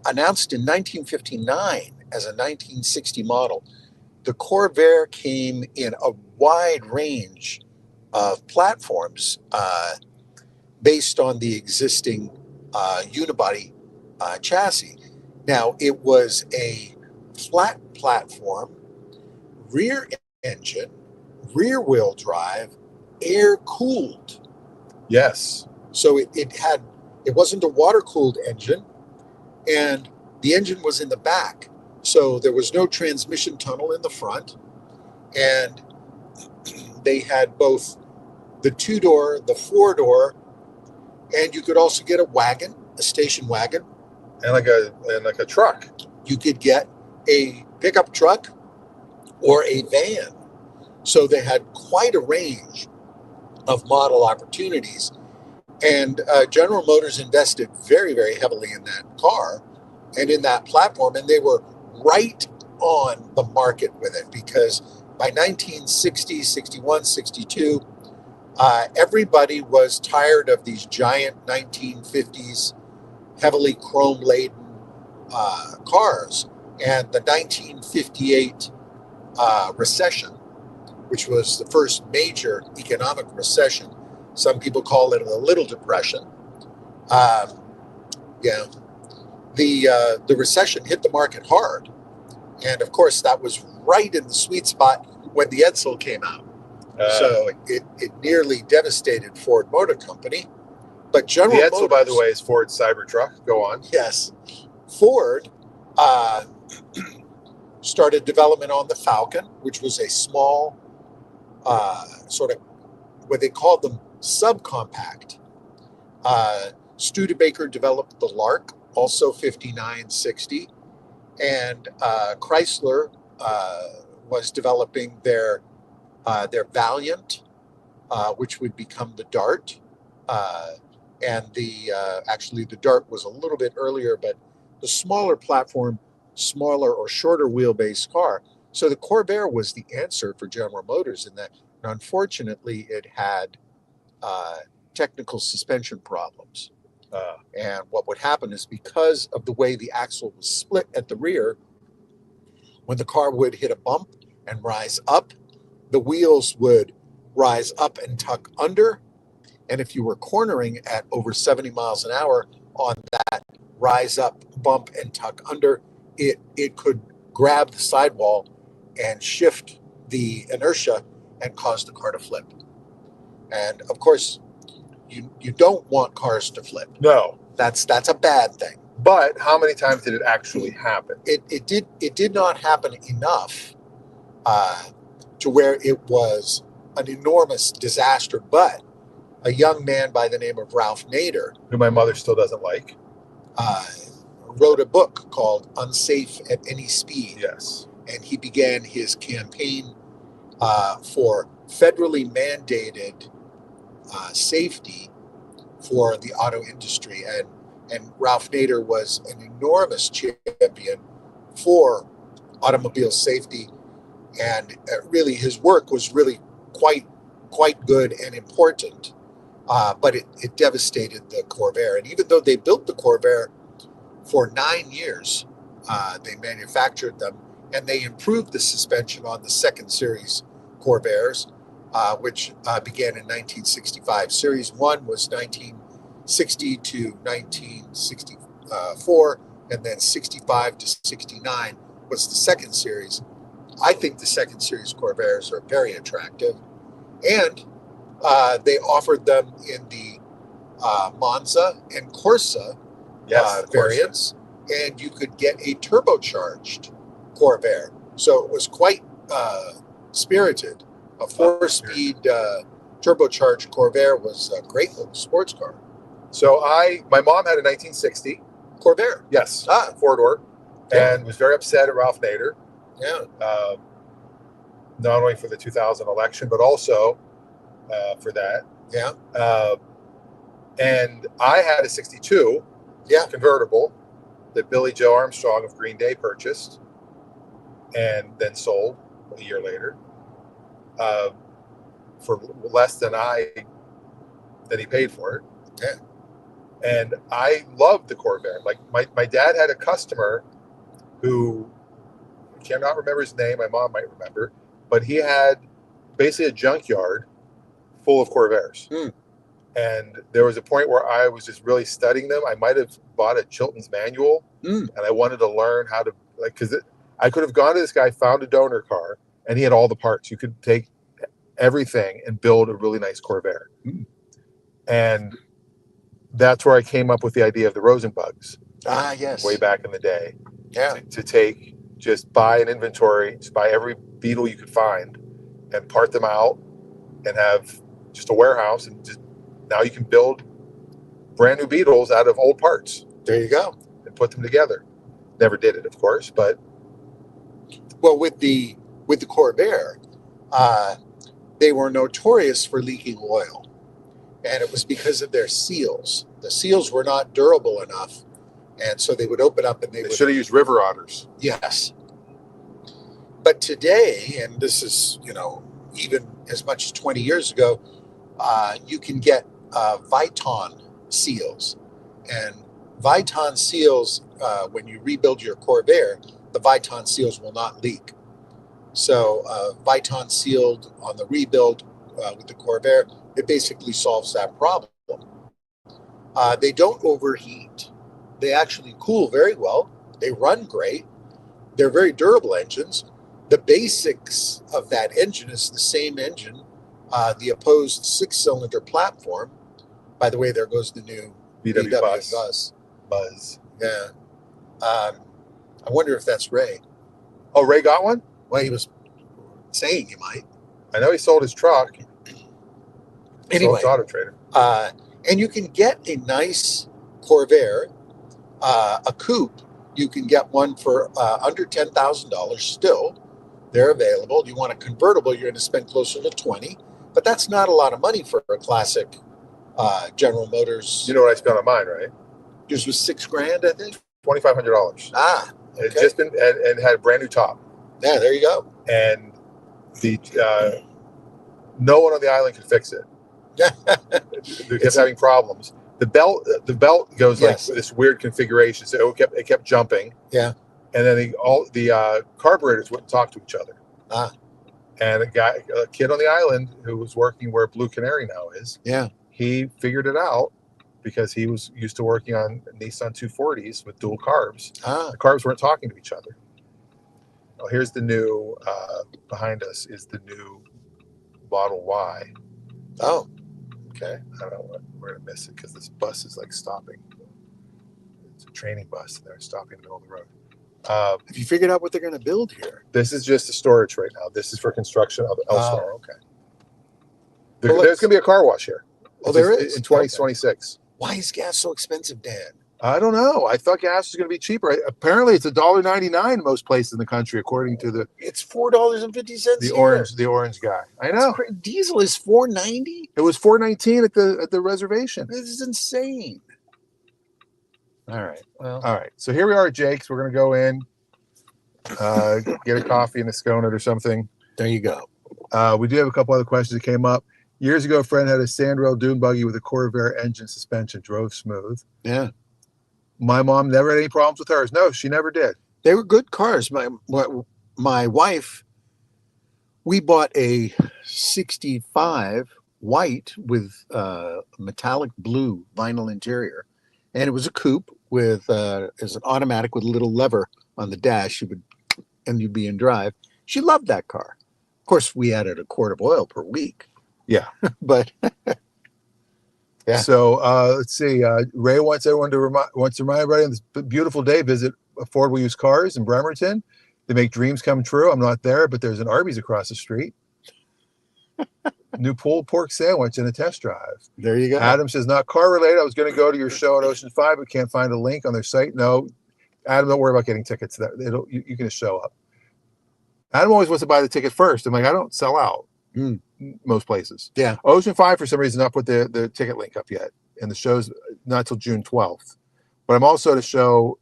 Announced in 1959 as a 1960 model, the Corvair came in a wide range of platforms based on the existing unibody chassis. Now, it was a flat platform, rear engine, rear wheel drive, air cooled. Yes. So it wasn't a water cooled engine, and the engine was in the back. So there was no transmission tunnel in the front, and they had both the 2-door, the 4-door, and you could also get a wagon, a station wagon. And like a truck. You could get a pickup truck or a van. So they had quite a range of model opportunities. And General Motors invested very, very heavily in that car and in that platform. And they were right on the market with it because by 1960, 61, 62, everybody was tired of these giant 1950s, heavily chrome-laden cars. And the 1958 recession, which was the first major economic recession, some people call it a little depression. The recession hit the market hard. And of course, that was right in the sweet spot when the Edsel came out. So it nearly devastated Ford Motor Company. But General The Edsel, Motors, by the way, is Ford's Cybertruck. Go on. Yes. Ford started development on the Falcon, which was a small sort of what they called them subcompact. Studebaker developed the Lark, also 5960, and Chrysler was developing their Valiant, which would become the Dart, and actually the Dart was a little bit earlier, but the smaller platform, smaller or shorter wheelbase car. So the Corvair was the answer for General Motors in that. And unfortunately, it had technical suspension problems. And what would happen is because of the way the axle was split at the rear, when the car would hit a bump and rise up, the wheels would rise up and tuck under. And if you were cornering at over 70 miles an hour on that rise up, bump, and tuck under, it could grab the sidewall and shift the inertia and cause the car to flip. And of course, you don't want cars to flip. No. That's a bad thing. But how many times did it actually happen? It did not happen enough to where it was an enormous disaster. But a young man by the name of Ralph Nader, Who my mother still doesn't like. wrote a book called Unsafe at Any Speed. Yes. And he began his campaign for federally mandated safety for the auto industry. And Ralph Nader was an enormous champion for automobile safety. And really, his work was really quite good and important. But it devastated the Corvair. And even though they built the Corvair for 9 years, they manufactured them, and they improved the suspension on the second series Corvairs, which began in 1965. Series 1 was 1960 to 1964, and then 65 to 69 was the second series. I think the second series Corvairs are very attractive, and they offered them in the Monza and Corsa Yes, variants, and you could get a turbocharged Corvair. So it was quite spirited. A four-speed turbocharged Corvair was a great little sports car. So my mom had a 1960 Corvair. Yes, four-door, Yeah. and was very upset at Ralph Nader. Yeah. Not only for the 2000 election, but also for that. Yeah. And I had a 62 convertible that Billy Joe Armstrong of Green Day purchased and then sold a year later for less than he paid for it. Yeah. And I loved the Corvair. Like my dad had a customer who I cannot remember his name. My mom might remember, but he had basically a junkyard full of Corvairs. And there was a point where I was just really studying them. I might have bought a Chilton's manual, and I wanted to learn how to, like, because I could have gone to this guy, found a donor car, and he had all the parts. You could take everything and build a really nice Corvair. And that's where I came up with the idea of the Rosenbugs. Ah, yes. Way back in the day. Yeah. To just buy an inventory, just buy every Beetle you could find and part them out and have just a warehouse, and just now you can build brand new Beetles out of old parts. There you go. And put them together. Never did it, of course, but well, with the Corvair, they were notorious for leaking oil, and it was because of their seals. The seals were not durable enough, and so they would open up and they would, should have used river otters. Yes. But today, and this is, even as much as 20 years ago, you can get Viton seals. And Viton seals, when you rebuild your Corvair, the Viton seals will not leak. So Viton sealed on the rebuild with the Corvair, it basically solves that problem. They don't overheat. They actually cool very well. They run great. They're very durable engines. The basics of that engine is the same engine, the opposed six-cylinder platform. By the way, there goes the new VW Buzz. Yeah. I wonder if that's Ray. Oh, Ray got one? Well, he was saying he might. I know he sold his truck. Anyway, Auto Trader. And you can get a nice Corvair, a coupe. You can get one for under $10,000 still. They're available. You want a convertible, you're going to spend closer to $20,000, but that's not a lot of money for a classic General Motors. You know what I spent on mine, right? Yours was $6,000, I think. $2,500. Ah, okay. It just been and had a brand new top. Yeah, there you go. And the no one on the island could fix it. They kept having problems. The belt goes like this weird configuration, so it kept jumping. Yeah. And then the carburetors wouldn't talk to each other. Ah. And a kid on the island who was working where Blue Canary now is. Yeah. He figured it out because he was used to working on Nissan 240s with dual carbs. Ah. The carbs weren't talking to each other. Well, here's the new, behind us is the new Model Y. Oh, okay. I don't know what we're going to miss it because this bus is like stopping. It's a training bus. And they're stopping in the middle of the road. Have you figured out what they're going to build here? This is just a storage right now. This is for construction elsewhere. Oh, okay. There's going to be a car wash here. Oh, there is? In 2026. Okay. Why is gas so expensive, Dan? I don't know. I thought gas was going to be cheaper. Apparently, it's $1.99 in most places in the country, according to the. It's $4.50. The orange guy. I know. Diesel is $4.90. It was $4.19 at the reservation. This is insane. All right. Well. All right. So here we are at Jake's. We're going to go in, get a coffee and a scone or something. There you go. We do have a couple other questions that came up. Years ago, a friend had a sandrail dune buggy with a Corvair engine suspension, drove smooth. Yeah. My mom never had any problems with hers. No, she never did. They were good cars. My wife, we bought a 65 white with metallic blue vinyl interior. And it was a coupe with, as an automatic with a little lever on the dash. You'd be in drive. She loved that car. Of course, we added a quart of oil per week. Yeah. But yeah. So let's see. Ray wants everyone to remind everybody on this beautiful day, visit Affordable Used Cars in Bremerton. They make dreams come true. I'm not there, but there's an Arby's across the street. New pulled pork sandwich and a test drive. There you go. Adam says, not car related. I was going to go to your show at Ocean 5, but can't find a link on their site. No, Adam, don't worry about getting tickets. You can just show up. Adam always wants to buy the ticket first. I'm like, I don't sell out most places. Yeah. Ocean 5, for some reason, not put the ticket link up yet. And the show's not till June 12th. But I'm also at a show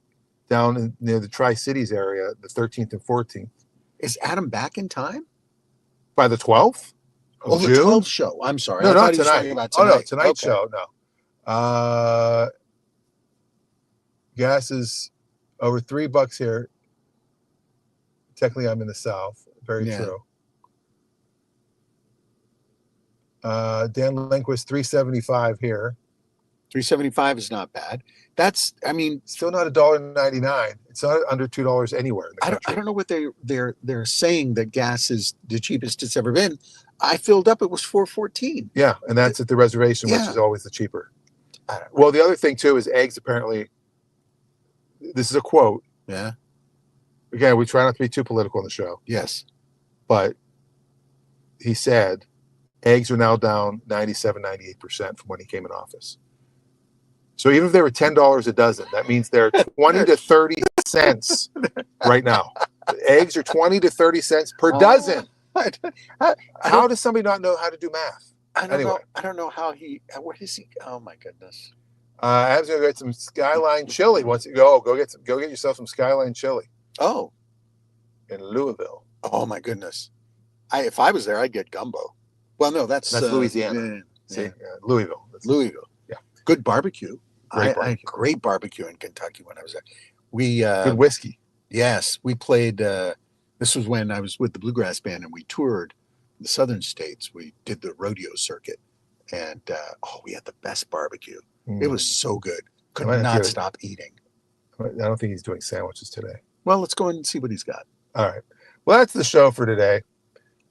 down near the Tri-Cities area, the 13th and 14th. Is Adam back in time? By the 12th? Oh, the 12th show. I'm sorry. No, I not thought he was tonight. talking about Oh, no, tonight. tonight's show. No. Gas is over $3 here. Technically, I'm in the South. Very true. Dan Lindquist, $3.75 here. $3.75 is not bad. That's, I mean, still not $1.99. It's not under $2 anywhere in the country. I don't know what they're saying that gas is the cheapest it's ever been. I filled up; it was $4.14. Yeah, and that's at the reservation, which is always the cheaper. Well, the other thing too is eggs. Apparently, this is a quote. Yeah. Again, we try not to be too political on the show. Yes. But he said eggs are now down 97-98% from when he came in office. So even if they were $10 a dozen, that means they're 20 to 30 cents right now. Eggs are 20 to 30 cents per dozen. How does somebody not know how to do math? I don't know how he. Where is he? Oh my goodness. Adam's gonna get some Skyline chili. Once you go get yourself some Skyline chili. Oh, in Louisville. Oh my goodness. If I was there, I'd get gumbo. Well, no, that's Louisiana. Louisville. Louisville. Yeah. Good barbecue. Great barbecue. I had great barbecue in Kentucky when I was there. Good whiskey. Yes, we played. This was when I was with the bluegrass band, and we toured the southern states. We did the rodeo circuit, and we had the best barbecue. It was so good. Could not stop eating. I don't think he's doing sandwiches today. Well, let's go and see what he's got. All right. Well, that's the show for today.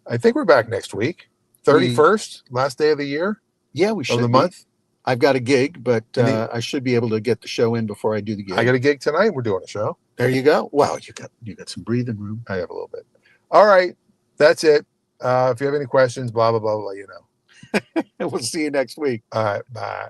I think we're back next week. 31st, last day of the year. Yeah, we should. Of the month. I've got a gig, but I should be able to get the show in before I do the gig. I got a gig tonight. We're doing a show. There you go. Wow, you got some breathing room. I have a little bit. All right. That's it. If you have any questions, blah, blah, blah, blah, you know. We'll see you next week. All right. Bye.